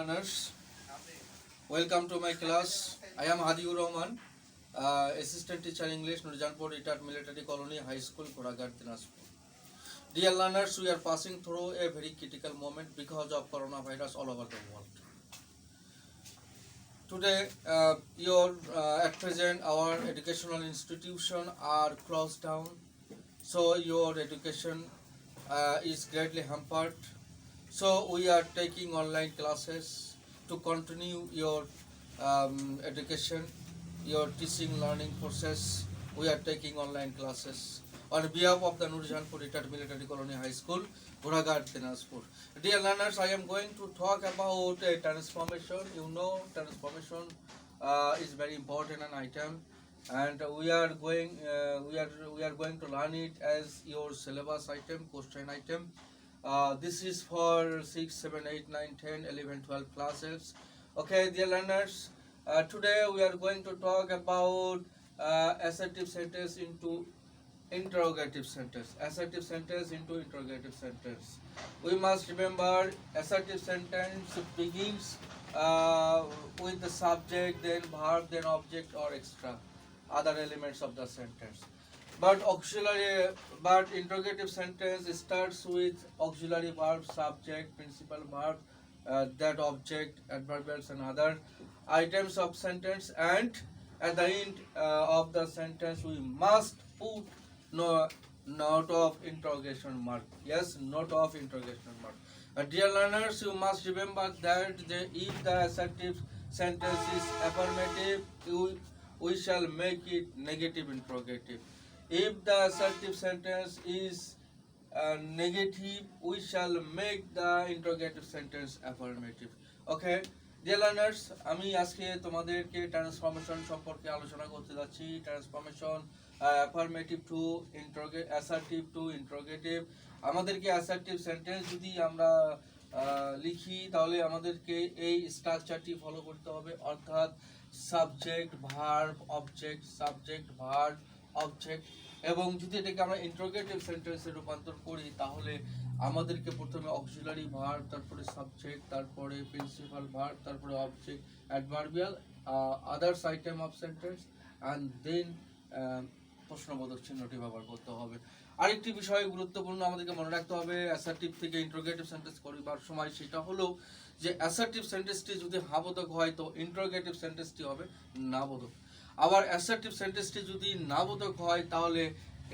learners, welcome to my class. I am Hadiur Rahman, Assistant Teacher English, Nurjanpur Retired Military Colony High School, Koragat, Dinaspur. Dear learners, we are passing through a very critical moment because of coronavirus all over the world. Today, at present, our educational institutions are closed down, so your education is greatly hampered. So we are taking online classes to continue your education, your teaching learning process. We are taking online classes on behalf of the Nurjanpur Retired Military Colony High School, Buragat, Dinaspur. Dear learners, I am going to talk about a transformation. You know, transformation is very important an item, and we are going to learn it as your syllabus item, question item. This is for 6, 7, 8, 9, 10, 11, 12 classes. Okay, dear learners, today we are going to talk about assertive sentence into interrogative sentence. Assertive sentence into interrogative sentence. We must remember assertive sentence begins with the subject, then verb, then object or extra other elements of the sentence. But interrogative sentence starts with auxiliary verb, subject, principal verb, that object, adverbials and other items of sentence, and at the end of the sentence we must put no note of interrogation mark. Yes, note of interrogation mark. Dear learners, you must remember that if the assertive sentence is affirmative, we shall make it negative interrogative. If the assertive sentence is negative, we shall make the interrogative sentence affirmative. Okay, dear learners, আমি আজকে তোমাদেরকে transformation সম্পর্কে আলোচনা করতে যাচ্ছি। Transformation affirmative two assertive two interrogative. আমাদেরকে assertive sentence যদি আমরা লিখি তাহলে আমাদেরকে এই স্ট্রাকচারটি ফলো করতে হবে, অর্থাৎ subject verb object, subject verb object. এবং যদি এটাকে আমরা ইন্টারোগেটিভ সেন্টেন্সে রূপান্তর করি তাহলে আমাদেরকে প্রথমে অক্সিলারি ভার্ব, তারপরে সাবজেক্ট, তারপরে প্রিন্সিপাল ভার্ব, তারপরে object, adverbial, others item of sentence and then প্রশ্নবোধক চিহ্নটি ব্যবহার করতে হবে। আরেকটি বিষয় গুরুত্বপূর্ণ আমাদেরকে মনে রাখতে হবে অ্যাসার্টিভ থেকে ইন্টারোগেটিভ সেন্টেন্স করিবার সময়, সেটা হলো যে অ্যাসার্টিভ সেন্টেন্সটি যদি হাবোধক হয় তো ইন্টারোগেটিভ সেন্টেন্সটি হবে নাবোধক। আবার অ্যাসার্টিভ সেন্টেন্সটি যদি নাবোধক হয় তাহলে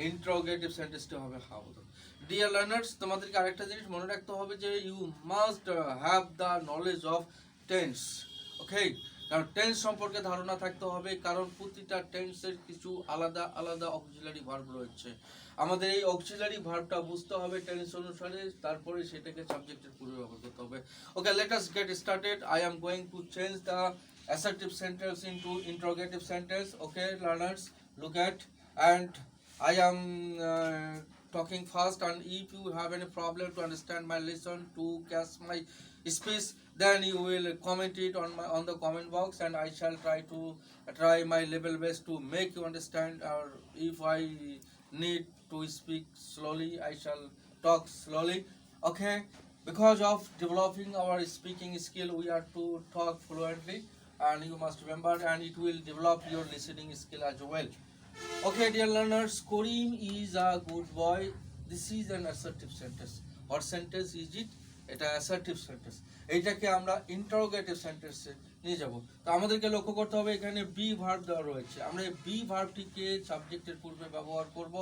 ইন্টারোগেটিভ সেন্টেন্সটি হবে হাবোধক। ডিয়ার লার্নার্স, তোমাদেরকে আরেকটা জিনিস মনে রাখতে হবে যে you must have the knowledge of tense. Okay, কারণ টেন্স সম্পর্কে ধারণা থাকতে হবে, কারণ প্রতিটা টেন্সের কিছু আলাদা আলাদা অক্সিলারি ভার্ব রয়েছে। আমাদের এই অক্সিলারি ভার্বটা বুঝতে হবে টেন্স অনুসারে, তারপরে সেটাকে সাবজেক্টের পূর্বে ব্যবহার করতে হবে। Okay, let us get started. I am going to change the assertive sentence into interrogative sentence. Okay, learners, look at, and I am talking fast, and if you have any problem to understand my lesson, to catch my speech, then you will comment it on the comment box, and I shall try my level best to make you understand. Or if I need to speak slowly, I shall talk slowly. Okay, because of developing our speaking skill, we are to talk fluently, and you must remember, and it will develop your listening skill as well. Okay, dear learners, Karim is a good boy. This is an assertive sentence. What sentence is it? এটা assertive sentence. এইটাকে আমরা interrogative সেন্টেন্সে নিয়ে যাব। তো আমাদেরকে লক্ষ্য করতে হবে এখানে বি ভার্ব দেওয়া রয়েছে। আমরা এই বি ভার্বটিকে সাবজেক্টের পূর্বে ব্যবহার করব,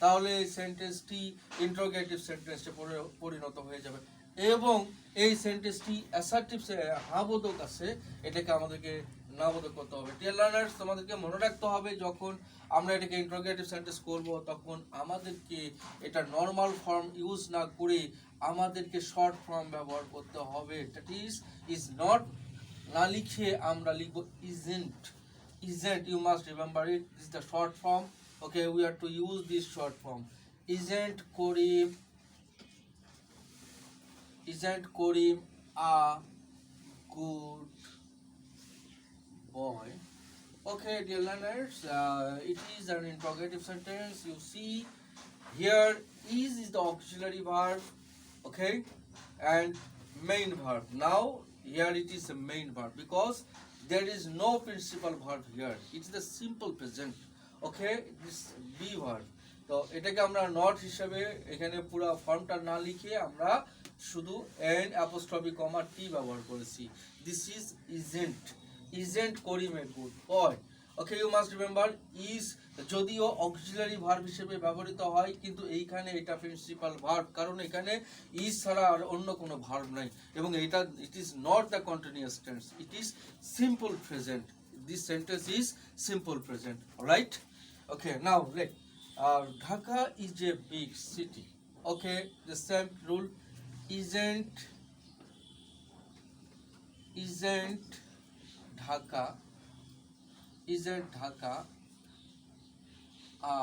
তাহলে এই সেন্টেন্সটি ইন্টারোগেটিভ সেন্টেন্সে পরিণত হয়ে যাবে। এবং এই সেন্টেন্সটি অ্যাসার্টিভ হাবোধক আছে, এটাকে আমাদেরকে নাবোধক করতে হবে। ডিয়ার লার্নার্স, তোমাদেরকে মনে রাখতে হবে যখন আমরা এটাকে ইন্টারোগেটিভ সেন্টেন্স করব তখন আমাদেরকে এটা নর্মাল ফর্ম ইউজ না করে আমাদেরকে শর্ট ফর্ম ব্যবহার করতে হবে। দ্যাট ইজ নট না লিখে আমরা লিখব isn't. Isn't, you must remember it, this the short form. Okay, we are to use this short form. Isn't Karim a good boy? Okay, dear learners, it is an interrogative sentence. You see here, is the auxiliary verb, okay, and main verb. Now here it is a main verb because there is no principal verb here. It's the simple present. Okay, this be verb. তো এটাকে আমরা not হিসেবে এখানে পুরো ফর্মটা না লিখে আমরা শুধু এন অ্যাপোস্ট্রফি কমা টি ব্যবহার করেছি। This is isn't Karim a good boy. Okay, you must remember is যদিও অক্সিলারি ভার্ব হিসেবে ব্যবহৃত হয়, কিন্তু এইখানে এটা প্রিন্সিপাল ভার্ব, কারণ এখানে ইজ ছাড়া আর অন্য কোনো ভার্ব নাই, এবং এটা it is not the continuous tense, it is simple present. This sentence is simple present, right? Okay, now let Dhaka is a big city. Okay, the same rule. Isn't Dhaka a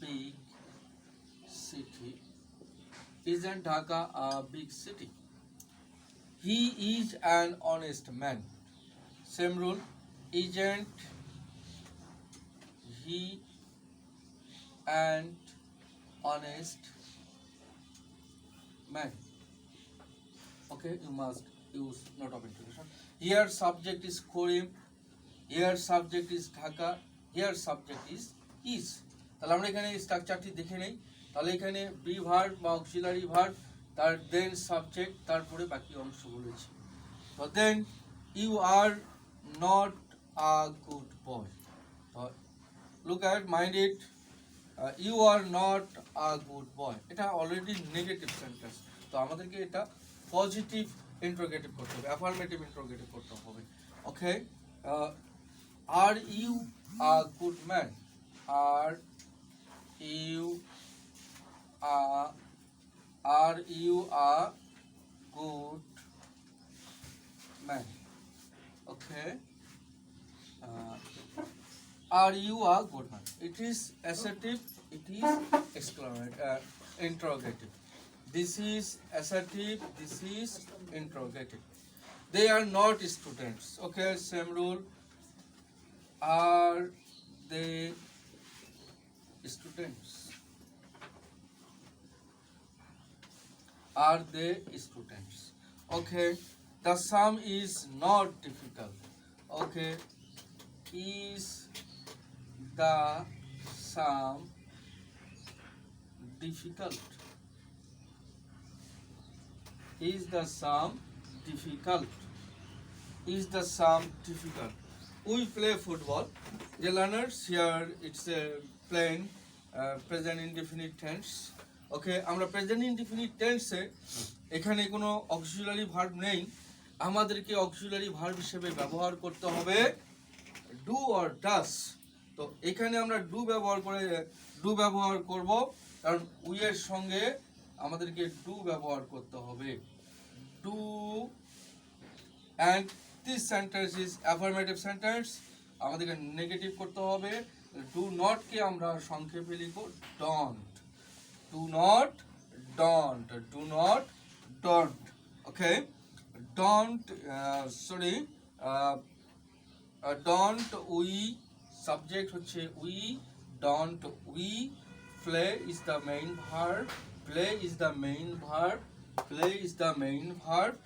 big city? Isn't Dhaka a big city? He is an honest man. Same rule. Isn't he and honest man? Okay, you must use note of introduction. Here subject is Korim, here subject is Dhaka, here subject is. তাহলে আমরা এখানে স্ট্রাকচারটি দেখে নেই। তাহলে এখানে be verb বা auxiliary verb, তার then subject, তারপরে বাকি অংশ বলেছি। তো then you are not a good boy. Look at, mind it, you are not a good boy, এটা অলরেডি নেগেটিভ সেন্টেন্স। তো আমাদেরকে এটা পজিটিভ ইন্ট্রোগেটিভ করতে হবে, অ্যাফার্মেটিভ ইন্ট্রোগেটিভ করতে হবে। Okay, are you a good man? Are you a good man? Okay, are you a good man? It is assertive, it is interrogative. This is assertive, this is interrogative. They are not students. Okay, same rule. Are they students? Are they students? Okay, the sum is not difficult. Okay, is the sum difficult? Is the sum difficult? Is the sum difficult? We play football. The learners, here it's a plain present indefinite tense. Okay, আমরা present indefinite টেন্সে এখানে কোনো auxiliary verb নেই, আমাদেরকে auxiliary verb হিসেবে ব্যবহার করতে হবে ডু অর ডাস। তো এখানে আমরা ডু ব্যবহার করব, কারণ উই এর সঙ্গে আমাদেরকে ডু ব্যবহার করতে হবে। Do, and this sentence is affirmative sentence, আমাদেরকে নেগেটিভ করতে হবে। ডু নট কে আমরা সংক্ষেপে লিখব don't, do not don't. Okay, don't don't we, subject হচ্ছে we, don't we, play is the main verb,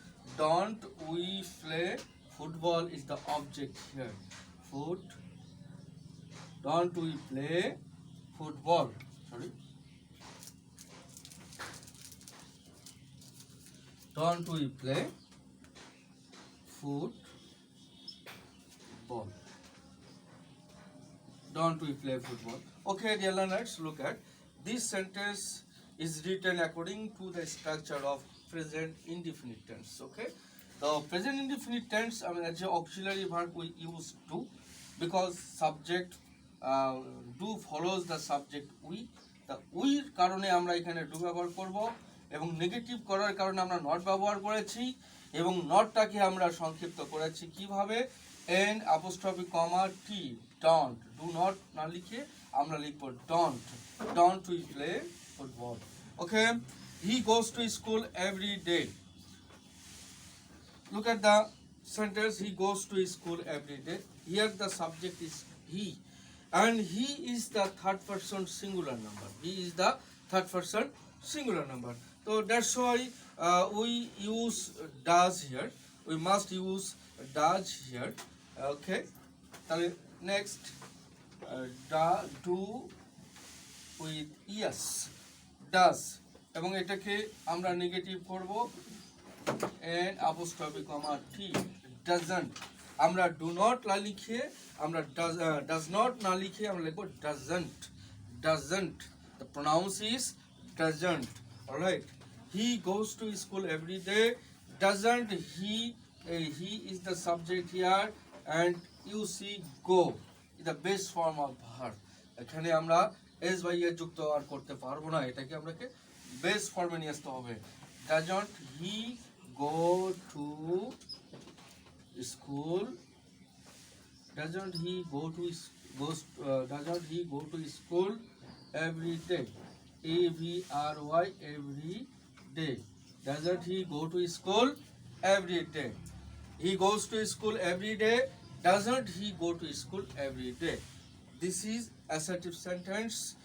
don't we play football is the object here. Don't we play football, don't we play football? Don't we play football? Okay, dear learners, look at this sentence is written according to the structure of present indefinite tense. Okay, the present indefinite tense, as an auxiliary verb we use do, because subject do follows the subject we. The we কারণে আমরা এখানে do ব্যবহার করব, এবং negative করার কারণে আমরা not ব্যবহার করেছি, এবং নটটাকে আমরা সংক্ষিপ্ত করেছি কিভাবে? N apostrophe comma T, don't. Do not না লিখে আমরা লিখব don't we play football. Okay, he goes to school every day. Look at the sentence, he goes to school every day. Here the subject is he, and he is the third person singular number. So that's why we use does here. we must use does here. Okay, তাহলে next do with yes, does, এবং এটাকে আমরা negative করব and apostrophe comma t, doesn't. আমরা do not না লিখে আমরা does not না লিখে আমরা লিখব doesn't, doesn't. The pronounce is doesn't. All right, he goes to school every day. Doesn't he? He is the subject here, and you see go is the base form of verb. এখানে আমরা s by এর যুক্ত আর করতে পারবো না, এটাকে আমরাকে base ফর্মে নিয়ে আসতে হবে। doesn't he go to school? Doesn't he go to doesn't he go to school every day? every every day. Doesn't he go to school every day? He goes to school every day. Doesn't he go to school every day? This is assertive sentence.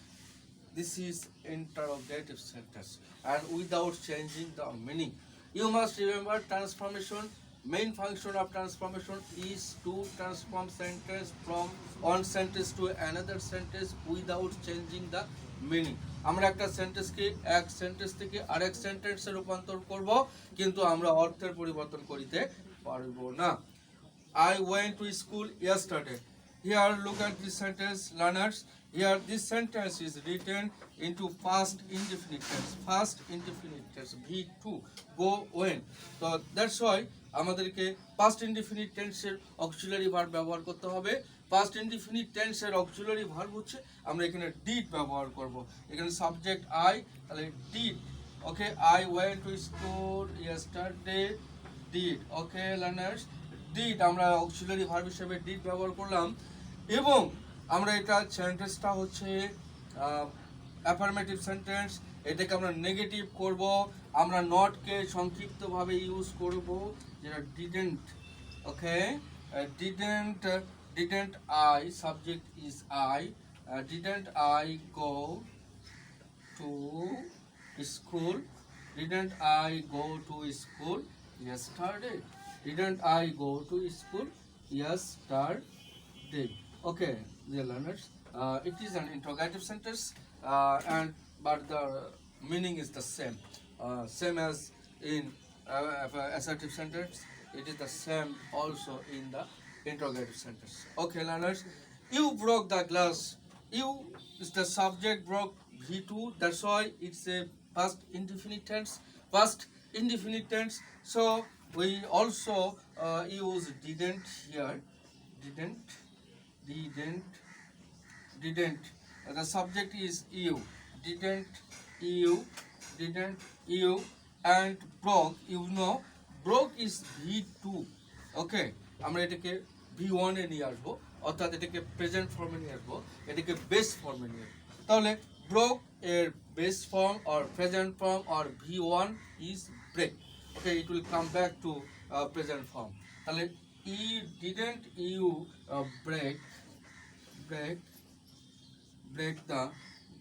This is interrogative sentence, and without changing the meaning. You must remember transformation. Main function of transformation is to transform sentence from one sentence to another sentence without changing the meaning. আমরা একটা সেন্টেন্সকে এক sentence থেকে আরেক সেন্টেন্সে রূপান্তর করব, কিন্তু আমরা অর্থের পরিবর্তন করিতে পারবো না। I went to school yesterday. Here look at this sentence, learners. Here this sentence is written into past indefinite tense. Past indefinite tense, V2, go went. So that's why আমাদেরকে past indefinite tense এর auxiliary verb ব্যবহার করতে হবে। past indefinite tense এর auxiliary verb হচ্ছে আমরা এখানে did ব্যবহার করব। এখানে subject I, তাহলে did. Okay, I went to school yesterday. Did. Okay, learners, did আমরা auxiliary verb হিসেবে did ব্যবহার করলাম, এবং আমরা এটা সেন্টেন্সটা হচ্ছে অ্যাফার্মেটিভ সেন্টেন্স, এটাকে আমরা নেগেটিভ করব। আমরা নটকে সংক্ষিপ্তভাবে ইউজ করব, যেটা didn't. Okay, didn't I, subject is I, didn't I go to school, didn't I go to school yesterday, didn't I go to school yesterday? Okay, dear learners, it is an interrogative sentence, but the meaning is the same as in assertive sentence. It is the same also in the interrogative sentence. Okay, learners, you broke the glass. You is the subject, broke V2. That's why it's a past indefinite tense. Past indefinite tense. So we also use didn't here. Didn't. The subject is you. Didn't you, and broke. You know, broke is V2. Okay, আমরা এটাকে V1 এ নিয়ে আসবো, অর্থাৎ এটাকে present ফর্মে নিয়ে আসবো, এটাকে বেস ফর্মে নিয়ে আসবো। তাহলে broke এর base form or present form or V1 is break. Okay, it will come back to present form. তাহলে didn't you break the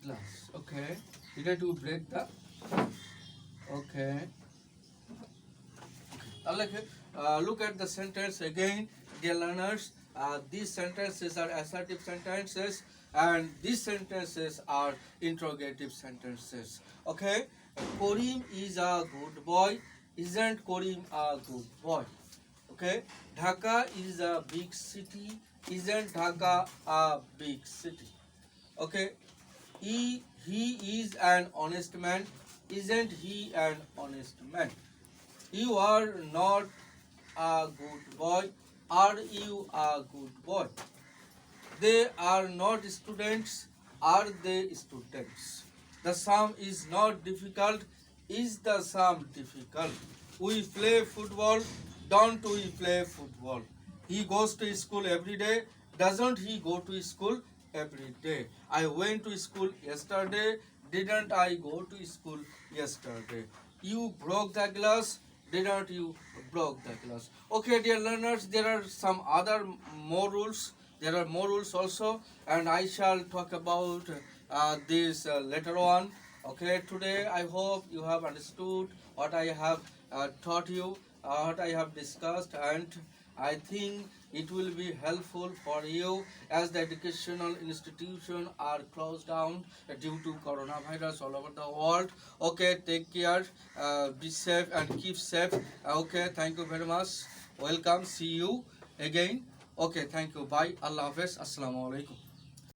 glass? Okay, didn't you break the? Okay, look at the sentence again, dear learners. These sentences are assertive sentences, and these sentences are interrogative sentences. Okay, Karim is a good boy. Isn't Karim a good boy? Okay, Dhaka is a big city. Isn't Dhaka a big city? Okay, he is an honest man. Isn't he an honest man? You are not a good boy. Are you a good boy? They are not students. Are they students? The sum is not difficult. Is the sum difficult? We play football. Don't we play football? He goes to school every day. Doesn't he go to school every day? I went to school yesterday. Didn't I go to school yesterday? You broke the glass. Didn't you broke the glass? Okay, dear learners, there are some other more rules. There are more rules also, and I shall talk about this later on. Okay, today I hope you have understood what I have taught you, what I have discussed, and I think it will be helpful for you as the educational institutions are closed down due to coronavirus all over the world. Okay, take care, be safe and keep safe. Okay, thank you very much. Welcome, see you again. Okay, thank you. Bye. Allah Hafiz. Assalamu alaikum.